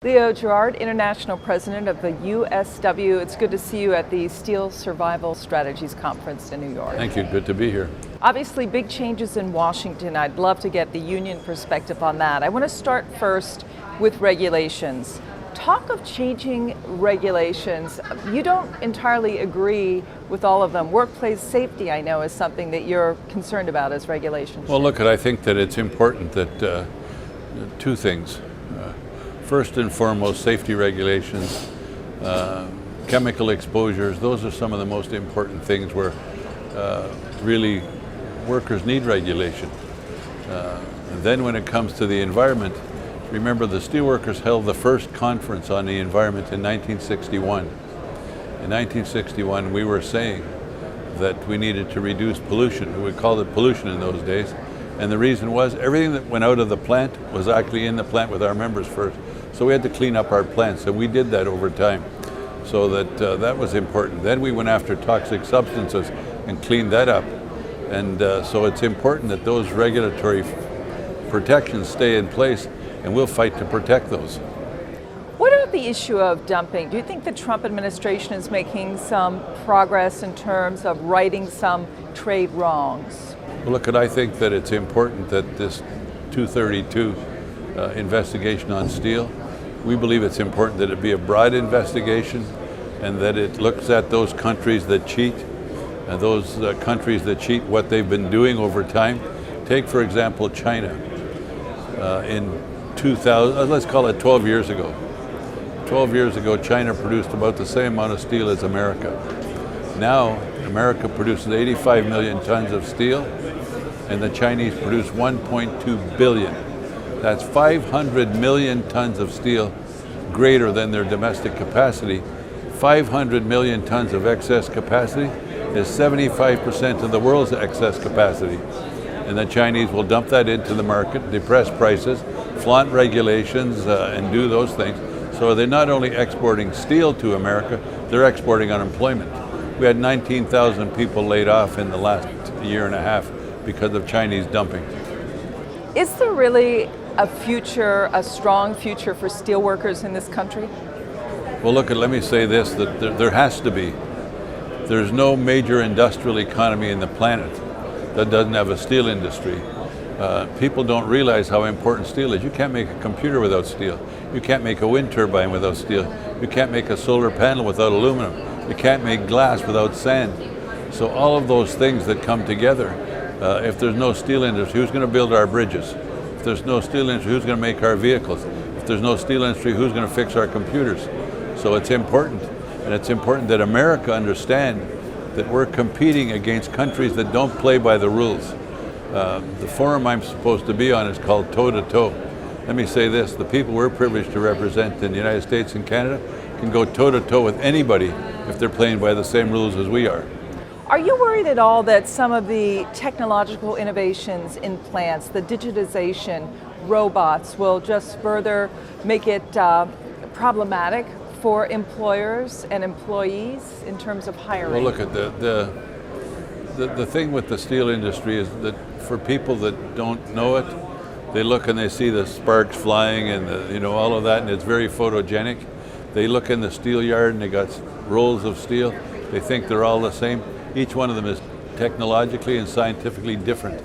Gerard, International President of the USW. It's good to see you at the Steel Survival Strategies Conference in New York. Thank you. Good to be here. Obviously, big changes in Washington. I'd love to get the union perspective on that. I want to start first with regulations. Talk of changing regulations. You don't entirely agree with all of them. Workplace safety, I know, is something that you're concerned about as regulations. Well, look, I think that it's important that two things. First and foremost, safety regulations, chemical exposures, those are some of the most important things where really workers need regulation. And then when it comes to the environment, remember the Steelworkers held the first conference on the environment in 1961. In 1961, we were saying that we needed to reduce pollution. We called it pollution in those days. And the reason was everything that went out of the plant was actually in the plant with our members first. So we had to clean up our plants, and we did that over time. So that was important. Then we went after toxic substances and cleaned that up. And so it's important that those regulatory protections stay in place, and we'll fight to protect those. What about the issue of dumping? Do you think the Trump administration is making some progress in terms of righting some trade wrongs? Well, look, I think that it's important that this 232 investigation on steel, we believe it's important that it be a broad investigation and that it looks at those countries that cheat and those countries that cheat, what they've been doing over time. Take, for example, China. In 2000, let's call it 12 years ago. 12 years ago, China produced about the same amount of steel as America. Now, America produces 85 million tons of steel, and the Chinese produce 1.2 billion. That's 500 million tons of steel greater than their domestic capacity. 500 million tons of excess capacity is 75% of the world's excess capacity. And the Chinese will dump that into the market, depress prices, flaunt regulations, and do those things. So they're not only exporting steel to America, they're exporting unemployment. We had 19,000 people laid off in the last year and a half because of Chinese dumping. Is there really a future, a strong future for steelworkers in this country? Well, look, let me say this, that there has to be. There's no major industrial economy in the planet that doesn't have a steel industry. People don't realize how important steel is. You can't make a computer without steel. You can't make a wind turbine without steel. You can't make a solar panel without aluminum. You can't make glass without sand. So all of those things that come together, if there's no steel industry, who's going to build our bridges? If there's no steel industry, who's going to make our vehicles? If there's no steel industry, who's going to fix our computers? So it's important, and it's important that America understand that we're competing against countries that don't play by the rules. The forum I'm supposed to be on is called toe-to-toe. Let me say this, the people we're privileged to represent in the United States and Canada can go toe-to-toe with anybody if they're playing by the same rules as we are. Are you worried at all that some of the technological innovations in plants, the digitization, robots, will just further make it problematic for employers and employees in terms of hiring? Well, look, at the thing with the steel industry is that for people that don't know it, they look and they see the sparks flying and all of that, and it's very photogenic. They look in the steel yard and they got rolls of steel. They think they're all the same. Each one of them is technologically and scientifically different.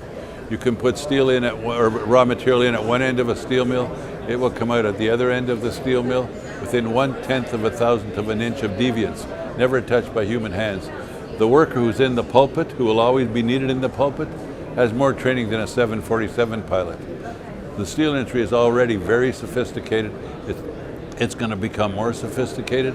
You can put steel in or raw material in at one end of a steel mill. It will come out at the other end of the steel mill within 1/10 of a thousandth of an inch of deviance, never touched by human hands. The worker who's in the pulpit, who will always be needed in the pulpit, has more training than a 747 pilot. The steel industry is already very sophisticated. It's going to become more sophisticated,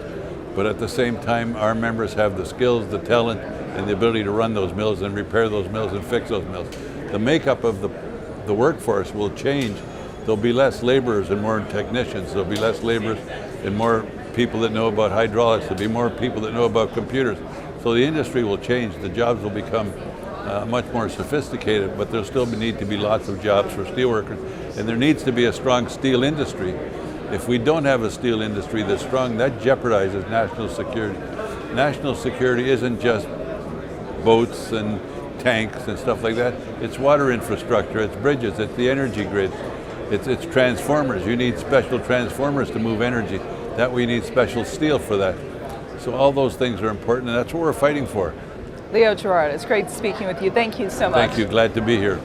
but at the same time, our members have the skills, the talent, and the ability to run those mills and repair those mills and fix those mills. The makeup of the workforce will change. There'll be less laborers and more technicians. There'll be less laborers and more people that know about hydraulics. There'll be more people that know about computers. So the industry will change. The jobs will become much more sophisticated, but there'll still need to be lots of jobs for steelworkers. And there needs to be a strong steel industry. If we don't have a steel industry that's strong, that jeopardizes national security. National security isn't just boats and tanks and stuff like that. It's water infrastructure, it's bridges, it's the energy grid. It's transformers. You need special transformers to move energy. That we need special steel for that. So all those things are important, and that's what we're fighting for. Leo, Gerard, it's great speaking with you. Thank you so much. Thank you. Glad to be here.